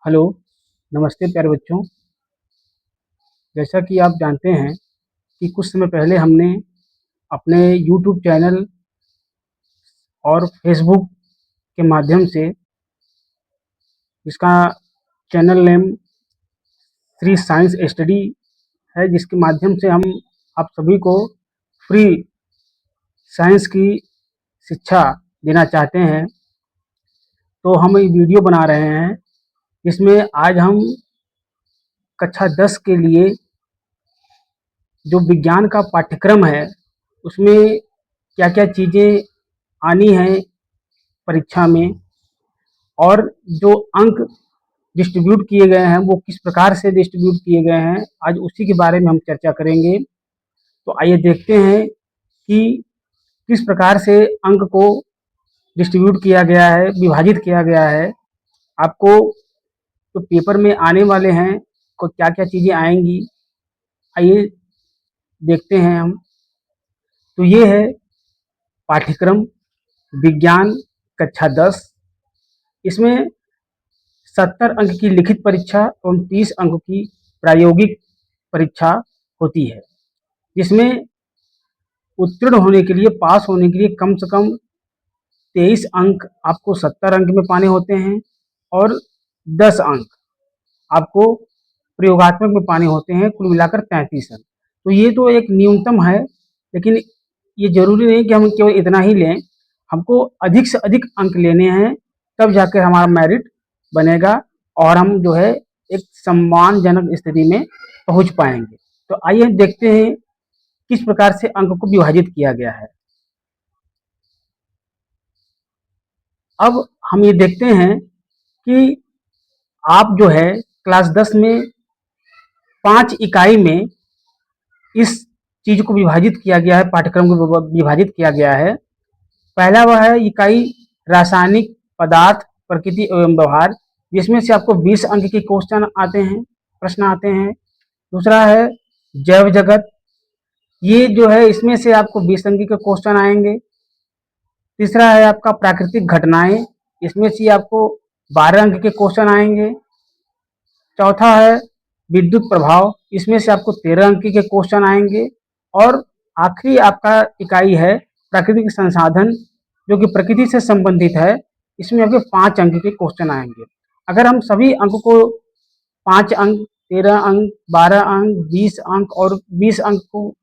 Hello, नमस्ते प्यारे बच्चों। जैसा कि आप जानते हैं कि कुछ समय पहले हमने अपने यूट्यूब चैनल और फेसबुक के माध्यम से इसका channel name Shri science study है, जिसके माध्यम से हम आप सभी को फ्री साइंस की शिक्षा देना चाहते हैं। तो हम ये वीडियो बना रहे हैं जिसमें आज हम कक्षा 10 के लिए जो विज्ञान का पाठ्यक्रम है उसमें क्या-क्या चीज़ें आनी हैं परीक्षा में, और जो अंक डिस्ट्रीब्यूट किए गए हैं वो किस प्रकार से डिस्ट्रीब्यूट किए गए हैं, आज उसी के बारे में हम चर्चा करेंगे। तो आइए देखते हैं कि किस प्रकार से अंक को डिस्ट्रीब्यूट किया गया है, विभाजित किया गया है। आपको तो पेपर में आने वाले हैं को क्या-क्या चीज़ें आएँगी, आइए देखते हैं हम। तो ये है पाठ्यक्रम विज्ञान कक्षा 10। इसमें 70 अंक की लिखित परीक्षा एवं 30 अंक की प्रायोगिक परीक्षा होती है, जिसमें उत्तीर्ण होने के लिए, पास होने के लिए कम से कम 23 अंक आपको 70 अंक में पाने होते हैं और 10 अंक आपको प्रयोगात्मक में पाने होते हैं, कुल मिलाकर 33 अंक। तो ये तो एक न्यूनतम है, लेकिन ये ज़रूरी नहीं कि हम केवल इतना ही लें, हमको अधिक से अधिक अंक लेने हैं, तब जाकर हमारा मेरिट बनेगा और हम जो है एक सम्मानजनक स्थिति में पहुँच पाएँगे। तो आइए देखते हैं किस प्रकार से अंक को विभाजित किया गया है। अब हम ये देखते हैं कि आप जो है क्लास 10 में 5 इकाई में इस चीज़ को विभाजित किया गया है, पाठ्यक्रम को विभाजित किया गया है। पहला वह है इकाई रासायनिक पदार्थ, प्रकृति एवं व्यवहार, जिसमें से आपको 20 अंक के क्वेश्चन आते हैं, प्रश्न आते हैं। दूसरा है जैव जगत, ये जो है इसमें से आपको 20 अंक के क्वेश्चन आएंगे। तीसरा है आपका प्राकृतिक घटनाएं, इसमें से आपको 12 अंक के क्वेश्चन आएंगे। चौथा है विद्युत प्रभाव, इसमें से आपको 13 अंक के क्वेश्चन आएंगे। और आखिरी आपका इकाई है प्राकृतिक संसाधन, जो कि प्रकृति से संबंधित है, इसमें आपके 5 अंक के क्वेश्चन आएंगे। अगर हम सभी अंक को 5 अंक, 13 अंक, 12 अंक, 20 अंक और 20 अंक को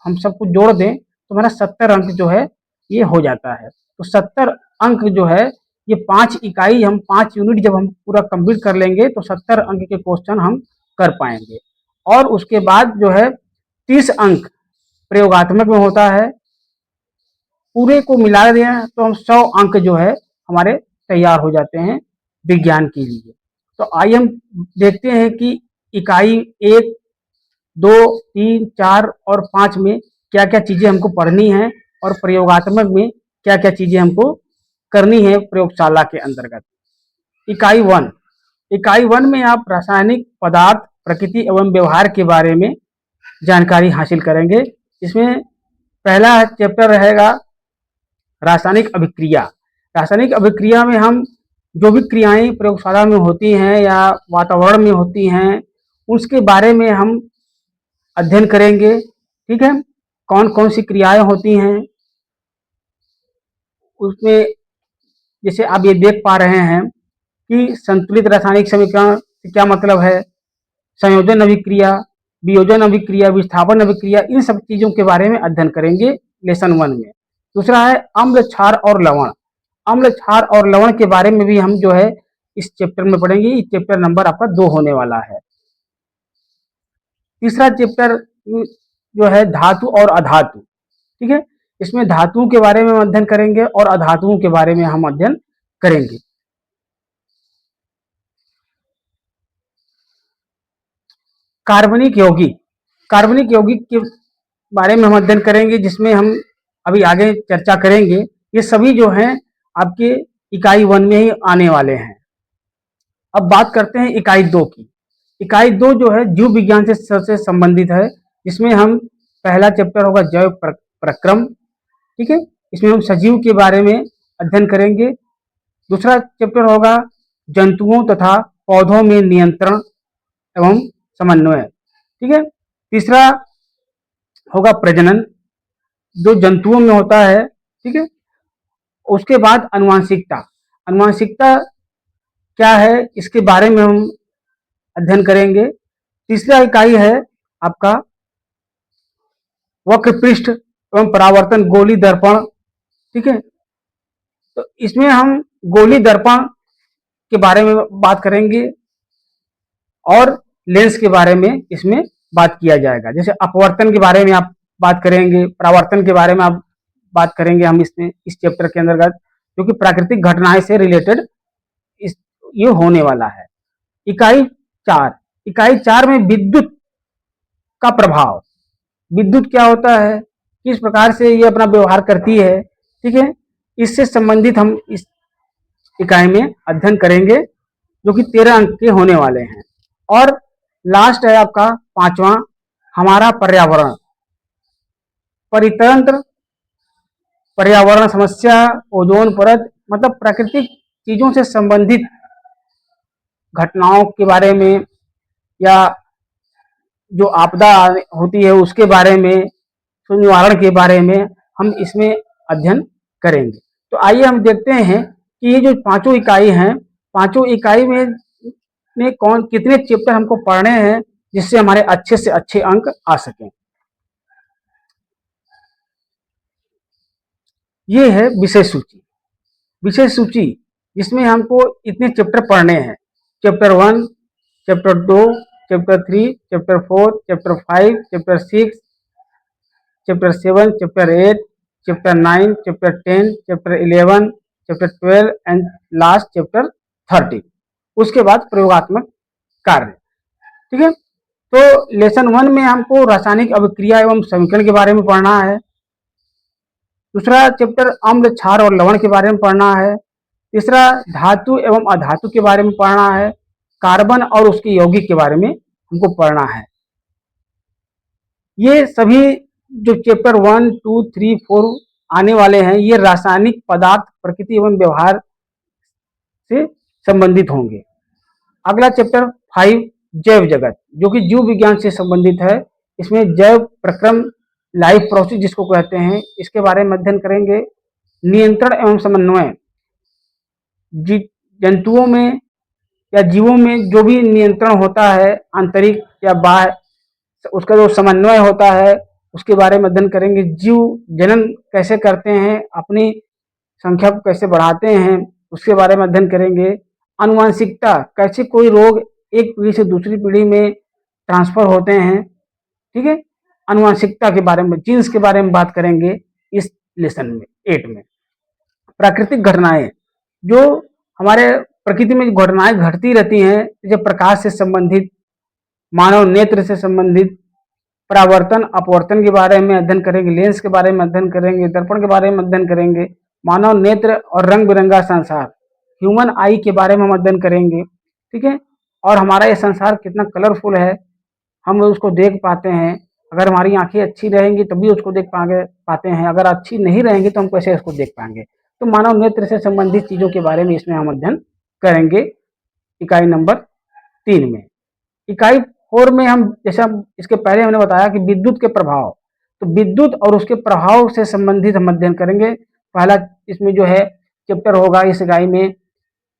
हम सबको जोड़ दें तो हमारा 70 अंक जो है ये हो जाता है। तो 70 अंक जो है ये 5 इकाई, हम 5 यूनिट जब हम पूरा कंप्लीट कर लेंगे तो 70 अंक के क्वेश्चन हम कर पाएंगे। और उसके बाद जो है 30 अंक प्रयोगात्मक में होता है। पूरे को मिला दें तो हम 100 अंक जो है हमारे तैयार हो जाते हैं विज्ञान के लिए। तो आइए हम देखते हैं कि इकाई 1, 2, 3, 4 और 5 में क्या-क्या चीज़ें हमको पढ़नी है और प्रयोगात्मक में क्या-क्या चीज़ें हमको करनी है प्रयोगशाला के अंतर्गत। इकाई 1, इकाई 1 में आप रासायनिक पदार्थ, प्रकृति एवं व्यवहार के बारे में जानकारी हासिल करेंगे। इसमें पहला चैप्टर रहेगा रासायनिक अभिक्रिया। रासायनिक अभिक्रिया में हम जो भी क्रियाएं प्रयोगशाला में होती हैं या वातावरण में होती हैं, उसके बारे में हम अध्ययन करेंगे। ठीक है, कौन कौन सी क्रियाएं होती हैं उसमें, जैसे आप ये देख पा रहे हैं कि संतुलित रासायनिक समीकरण से क्या मतलब है, संयोजन अभिक्रिया, वियोजन अभिक्रिया, विस्थापन अभिक्रिया, इन सब चीज़ों के बारे में अध्ययन करेंगे लेसन 1 में। दूसरा है अम्ल, क्षार और लवण। अम्ल, क्षार और लवण के बारे में भी हम जो है इस चैप्टर में पढ़ेंगे। ये चैप्टर नंबर आपका 2 होने वाला है। तीसरा चैप्टर जो है धातु और अधातु। ठीक है, इसमें धातुओं के बारे में हम अध्ययन करेंगे और अधातुओं के बारे में हम अध्ययन करेंगे। कार्बनिक यौगिक, कार्बनिक यौगिक के बारे में हम अध्ययन करेंगे, जिसमें हम अभी आगे चर्चा करेंगे। ये सभी जो हैं आपके इकाई 1 में ही आने वाले हैं। अब बात करते हैं इकाई 2 की। इकाई 2 जो है जीव विज्ञान से संबंधित है, जिसमें हम पहला चैप्टर होगा जैव प्रक्रम। ठीक है, इसमें हम सजीव के बारे में अध्ययन करेंगे। दूसरा चैप्टर होगा जंतुओं तथा पौधों में नियंत्रण एवं समन्वय। ठीक है। तीसरा होगा प्रजनन, जो जंतुओं में होता है। ठीक है। उसके बाद अनुवांशिकता। अनुवांशिकता क्या है, इसके बारे में हम अध्ययन करेंगे। तीसरा इकाई है आपका वक्र पृष्ठ एवं परावर्तन गोली दर्पण। ठीक है। तो इसमें हम गोली दर्पण के बारे में बात करेंगे और लेंस के बारे में इसमें बात किया जाएगा। जैसे अपवर्तन के बारे में आप बात करेंगे, परावर्तन के बारे में आप बात करेंगे हम इसमें, इस चैप्टर के अंतर्गत, जो कि प्राकृतिक घटनाएं से रिलेटेड इस ये होने वाला है। इकाई 4, इकाई 4 में विद्युत का प्रभाव। विद्युत क्या होता है, किस प्रकार से ये अपना व्यवहार करती है। ठीक है। इससे संबंधित हम इस इकाई में अध्ययन करेंगे, जो कि 13 अंक के होने वाले हैं। और लास्ट है आपका 5वां, हमारा पर्यावरण, परितंत्र, पर्यावरण समस्या, ओजोन परत, मतलब प्राकृतिक चीजों से संबंधित घटनाओं के बारे में या जो आपदा होती है उसके बारे में, निवारण के बारे में हम इसमें अध्ययन करेंगे। तो आइए हम देखते हैं कि ये जो पांचों इकाई हैं, पांचों इकाई में कौन कितने चैप्टर हमको पढ़ने हैं, जिससे हमारे अच्छे से अच्छे अंक आ सकें। ये है विषय सूची। विषय सूची जिसमें हमको इतने चैप्टर पढ़ने हैं। Chapter 1, chapter 2, chapter 3, chapter 4, chapter 5, chapter 6, chapter 7, chapter 8, chapter 9, chapter 10, chapter 11, chapter 12 and last chapter 30। उसके बाद प्रयोगात्मक कार्य। ठीक है। तो लेसन 1 में हमको रासायनिक अभिक्रिया एवं समीकरण के बारे में पढ़ना है। दूसरा चैप्टर अम्ल, क्षार और लवण के बारे में पढ़ना है। तीसरा धातु एवं अधातु के बारे में पढ़ना है। कार्बन और उसके यौगिक के बारे में हमको पढ़ना है। ये सभी जो चैप्टर 1, 2, 3, 4 आने वाले हैं, ये रासायनिक पदार्थ, प्रकृति एवं व्यवहार से संबंधित होंगे। अगला चैप्टर 5 जैव जगत, जो कि जीव विज्ञान से संबंधित है। इसमें जैव प्रक्रम, लाइफ प्रोसेस जिसको कहते हैं, इसके बारे में अध्ययन करेंगे। नियंत्रण एवं समन्वय, जंतुओं में या जीवों में जो भी नियंत्रण होता है, आंतरिक या बाह्य, उसका जो समन्वय होता है उसके बारे में अध्ययन करेंगे। जीव जनन कैसे करते हैं, अपनी संख्या को कैसे बढ़ाते हैं, उसके बारे में अध्ययन करेंगे। आनुवंशिकता, कैसे कोई रोग एक पीढ़ी से दूसरी पीढ़ी में ट्रांसफर होते हैं। ठीक है। आनुवंशिकता के बारे में, जीन्स के बारे में बात करेंगे इस लेसन में 8 में। प्राकृतिक घटनाएं, जो हमारे प्रकृति में घटनाएं घटती रहती हैं, जैसे प्रकाश से संबंधित, मानव नेत्र से संबंधित, परावर्तन अपवर्तन के बारे में अध्ययन करेंगे। लेंस के बारे में अध्ययन करेंगे। दर्पण के बारे में अध्ययन करेंगे। मानव नेत्र और रंग बिरंगा संसार, ह्यूमन आई के बारे में हम अध्ययन करेंगे। ठीक है। और हमारा ये संसार कितना कलरफुल है, हम उसको देख पाते हैं। अगर हमारी आंखें अच्छी रहेंगी तभी उसको देख पाते हैं, अगर अच्छी नहीं रहेंगी तो हम कैसे उसको देख पाएंगे। तो मानव नेत्र से संबंधित चीजों के बारे में इसमें हम अध्ययन करेंगे इकाई नंबर 3 में। इकाई 4 में हम, जैसा इसके पहले हमने बताया कि विद्युत के प्रभाव, तो विद्युत और उसके प्रभाव से संबंधित हम अध्ययन करेंगे। पहला इसमें जो है चैप्टर होगा इस इकाई में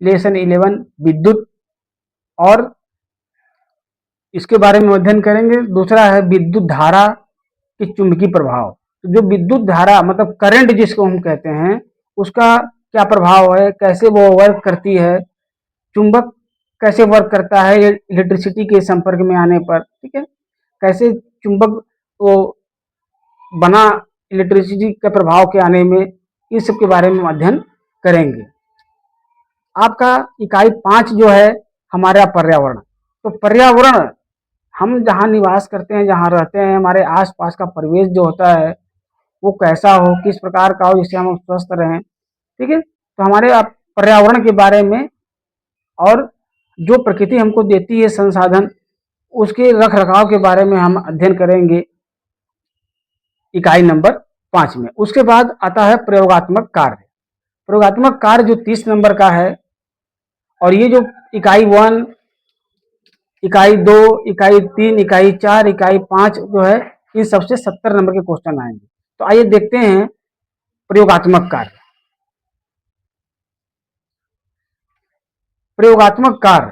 लेसन 11 विद्युत, और इसके बारे में अध्ययन करेंगे। दूसरा है विद्युत धारा के चुंबकीय प्रभाव, तो जो विद्युत धारा मतलब करंट जिसको हम कहते हैं, उसका क्या प्रभाव है, कैसे वो वर्क करती है, चुंबक कैसे वर्क करता है इलेक्ट्रिसिटी के संपर्क में आने पर। ठीक है। कैसे चुंबक वो बना इलेक्ट्रिसिटी के प्रभाव के आने में, इस सब के बारे में अध्ययन करेंगे। आपका इकाई 5 जो है हमारा पर्यावरण, तो पर्यावरण हम जहाँ निवास करते हैं, जहाँ रहते हैं, हमारे आसपास का परिवेश जो होता है वो कैसा हो, किस प्रकार का हो, जिससे हम स्वस्थ रहें। ठीक है। तो हमारे पर्यावरण के बारे में और जो प्रकृति हमको देती है संसाधन, उसके रख रखाव के बारे में हम अध्ययन करेंगे इकाई नंबर 5 में। उसके बाद आता है प्रयोगात्मक कार्य। प्रयोगात्मक कार्य जो 30 नंबर का है, और ये जो इकाई 1, इकाई 2, इकाई 3, इकाई 4, इकाई 5 जो है, इन सबसे 70 नंबर के क्वेश्चन आएंगे। तो आइए देखते हैं प्रयोगात्मक कार्य। प्रयोगात्मक कार्य,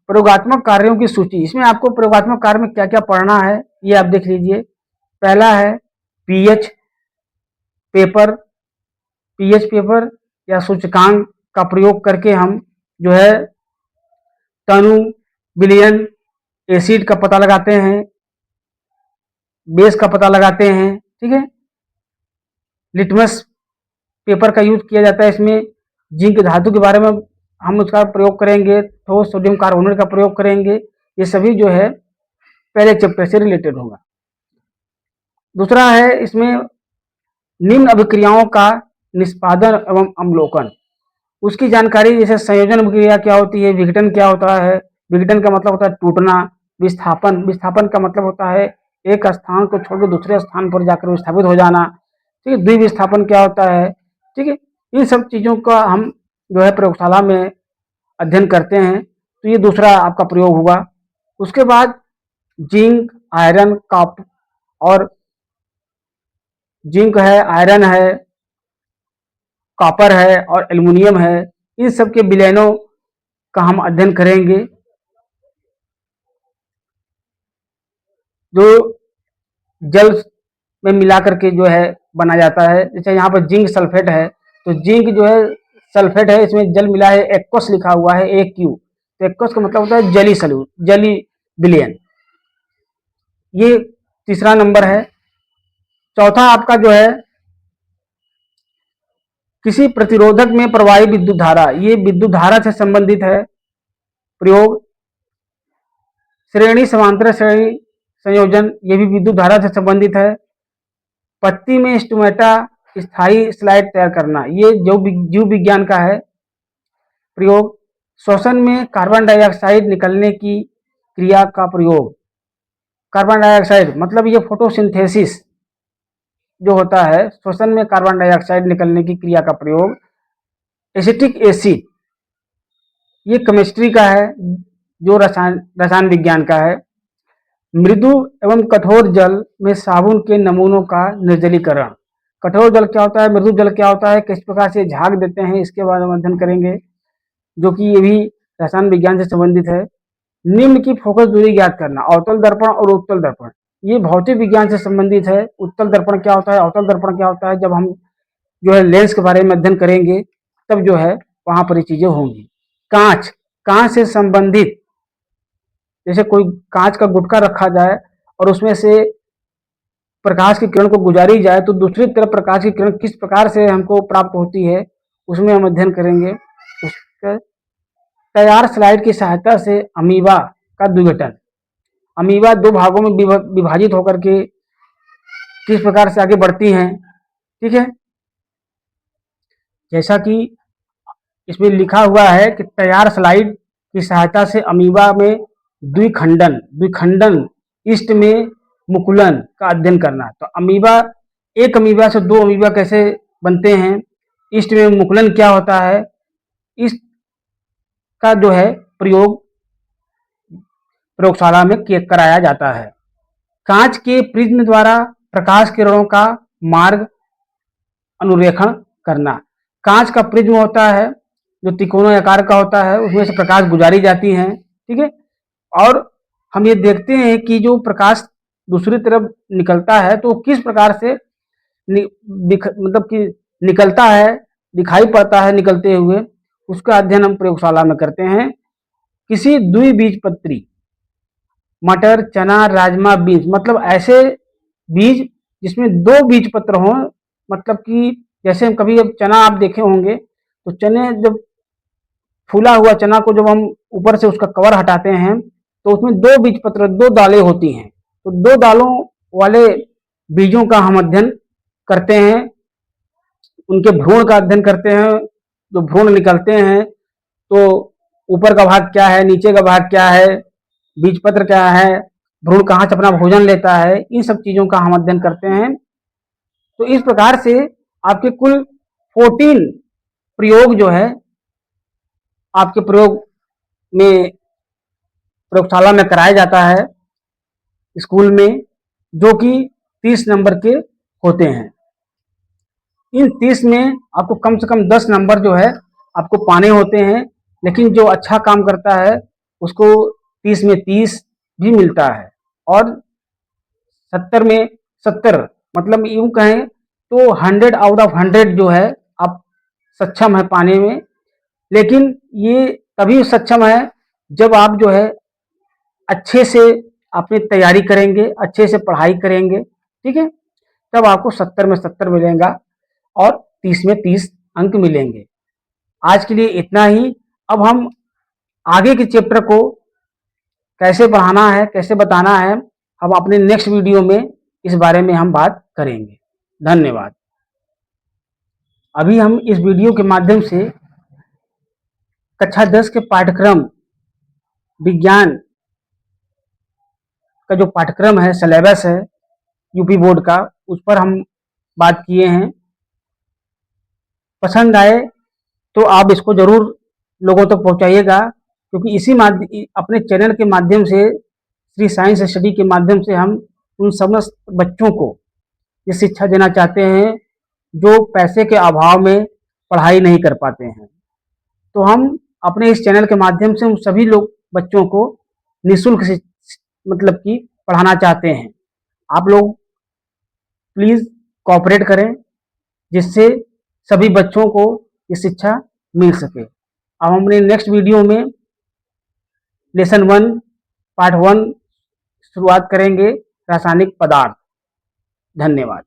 प्रयोगात्मक कार्यों की सूची। इसमें आपको प्रयोगात्मक कार्य में क्या क्या पढ़ना है ये आप देख लीजिए। पहला है पीएच पेपर, पीएच पेपर या सूचकांक का प्रयोग करके हम जो है तनु, विलयन, एसिड का पता लगाते हैं, बेस का पता लगाते हैं। ठीक है, लिटमस पेपर का यूज किया जाता है। इसमें जिंक धातु के बारे में हम उसका प्रयोग करेंगे, ठोस सोडियम कार्बोनेट का प्रयोग करेंगे। ये सभी जो है पहले चैप्टर से रिलेटेड होगा। दूसरा है इसमें निम्न अभिक्रियाओं का निष्पादन एवं अवलोकन, उसकी जानकारी, जैसे संयोजन अभिक्रिया क्या होती है, विघटन क्या होता है। विघटन का मतलब होता है टूटना। विस्थापन, विस्थापन का मतलब होता है एक स्थान को छोड़कर दूसरे स्थान पर जाकर विस्थापित हो जाना। ठीक है, द्विविस्थापन क्या होता है। ठीक है, इन सब चीज़ों का हम जो है प्रयोगशाला में अध्ययन करते हैं। तो ये दूसरा आपका प्रयोग हुआ। उसके बाद जिंक, आयरन, और जिंक है, आयरन है, कॉपर है और एल्युमिनियम है, इन सब के विलयनों का हम अध्ययन करेंगे। जो जल में मिला करके जो है बना जाता है। जैसे यहाँ पर जिंक सल्फेट है, तो जिंक जो है सल्फेट है, इसमें जल मिला है, एक्वस लिखा हुआ है, AQ। तो एक्वस का मतलब होता है जली सल्यूट, जली विलयन। ये तीसरा नंबर है। चौथा आपका जो है किसी प्रतिरोधक में प्रवाही विद्युत धारा, ये विद्युत धारा से संबंधित है प्रयोग। श्रेणी समांतर श्रेणी संयोजन, ये भी विद्युत धारा से संबंधित है। पत्ती में स्टोमेटा स्थायी स्लाइड तैयार करना, ये जीव विज्ञान का है प्रयोग। श्वसन में कार्बन डाइऑक्साइड निकलने की क्रिया का प्रयोग। कार्बन डाइऑक्साइड मतलब ये फोटोसिंथेसिस जो होता है, श्वसन में कार्बन डाइऑक्साइड निकलने की क्रिया का प्रयोग। एसिटिक एसिड, ये केमिस्ट्री का है, जो रसायन विज्ञान का है। मृदु एवं कठोर जल में साबुन के नमूनों का निर्जलीकरण। कठोर जल क्या होता है, मृदु जल क्या होता है, किस प्रकार से झाग देते हैं, इसके बारे में अध्ययन करेंगे, जो कि ये भी रसायन विज्ञान से संबंधित है। निम्न की फोकस दूरी ज्ञात करना, अवतल दर्पण और उत्तल दर्पण, ये भौतिक विज्ञान से संबंधित है। उत्तल दर्पण क्या होता है, अवतल दर्पण क्या होता है, जब हम जो है लेंस के बारे में अध्ययन करेंगे तब जो है वहां पर ये चीजें होंगी। कांच, कांच से संबंधित, जैसे कोई कांच का गुटका रखा जाए और उसमें से प्रकाश की किरण को गुजारी जाए तो दूसरी तरफ प्रकाश की किरण किस प्रकार से हमको प्राप्त होती है, उसमें हम अध्ययन करेंगे। उसके तैयार स्लाइड की सहायता से अमीबा का द्विघटन, अमीबा दो भागों में विभाजित होकर के किस प्रकार से आगे बढ़ती हैं। ठीक है, जैसा कि इसमें लिखा हुआ है कि तैयार स्लाइड की सहायता से अमीबा में द्विखंडन, द्विखंडन इष्ट में मुकुलन का अध्ययन करना। तो अमीबा, एक अमीबा से दो अमीबा कैसे बनते हैं, इष्ट में मुकुलन क्या होता है, इस का जो है प्रयोग प्रयोगशाला में कराया जाता है। कांच के प्रिज्म द्वारा प्रकाश किरणों का मार्ग अनुरेखण करना। कांच का प्रिज्म होता है जो त्रिकोणीय आकार का होता है, उसमें से प्रकाश गुजारी जाती है। ठीक है, और हम ये देखते हैं कि जो प्रकाश दूसरी तरफ निकलता है तो किस प्रकार से मतलब कि निकलता है, दिखाई पड़ता है निकलते हुए, उसका अध्ययन हम प्रयोगशाला में करते हैं। किसी द्विबीजपत्री, मटर, चना, राजमा, बीज, मतलब ऐसे बीज जिसमें दो बीज पत्र हों, मतलब कि जैसे हम कभी अब चना आप देखे होंगे तो चने जब फूला हुआ चना को जब हम ऊपर से उसका कवर हटाते हैं तो उसमें दो बीज पत्र, दो दालें होती हैं। तो दो दालों वाले बीजों का हम अध्ययन करते हैं, उनके भ्रूण का अध्ययन करते हैं। जो भ्रूण निकलते हैं तो ऊपर का भाग क्या है, नीचे का भाग क्या है, बीज पत्र क्या है, भ्रूण कहाँ से अपना भोजन लेता है, इन सब चीजों का हम अध्ययन करते हैं। तो इस प्रकार से आपके कुल 14 प्रयोग जो है आपके प्रयोग में प्रयोगशाला में कराया जाता है स्कूल में, जो कि 30 नंबर के होते हैं। इन 30 में आपको कम से कम 10 नंबर जो है आपको पाने होते हैं, लेकिन जो अच्छा काम करता है उसको 30 में 30 भी मिलता है, और 70 में 70, मतलब यूं कहें तो 100 आउट ऑफ 100 जो है आप सक्षम है पाने में। लेकिन ये तभी सक्षम है जब आप जो है अच्छे से अपनी तैयारी करेंगे, अच्छे से पढ़ाई करेंगे, ठीक है, तब आपको 70 में 70 मिलेगा और 30 में 30 अंक मिलेंगे। आज के लिए इतना ही। अब हम आगे के चैप्टर को कैसे पढ़ाना है, कैसे बताना है, हम अपने नेक्स्ट वीडियो में इस बारे में हम बात करेंगे। धन्यवाद। अभी हम इस वीडियो के माध्यम से कक्षा 10 के पाठ्यक्रम विज्ञान का जो पाठ्यक्रम है, सिलेबस है यूपी बोर्ड का, उस पर हम बात किए हैं। पसंद आए तो आप इसको जरूर लोगों तक पहुंचाइएगा, क्योंकि इसी अपने चैनल के माध्यम से, श्री साइंस स्टडी के माध्यम से, हम उन समस्त बच्चों को ये शिक्षा देना चाहते हैं जो पैसे के अभाव में पढ़ाई नहीं कर पाते हैं। तो हम अपने इस चैनल के माध्यम से उन सभी लोग बच्चों को निःशुल्क से मतलब कि पढ़ाना चाहते हैं। आप लोग प्लीज़ कोऑपरेट करें, जिससे सभी बच्चों को ये शिक्षा मिल सके। अब हम अपने नेक्स्ट वीडियो में लेसन 1 पार्ट 1 शुरुआत करेंगे, रासायनिक पदार्थ। धन्यवाद।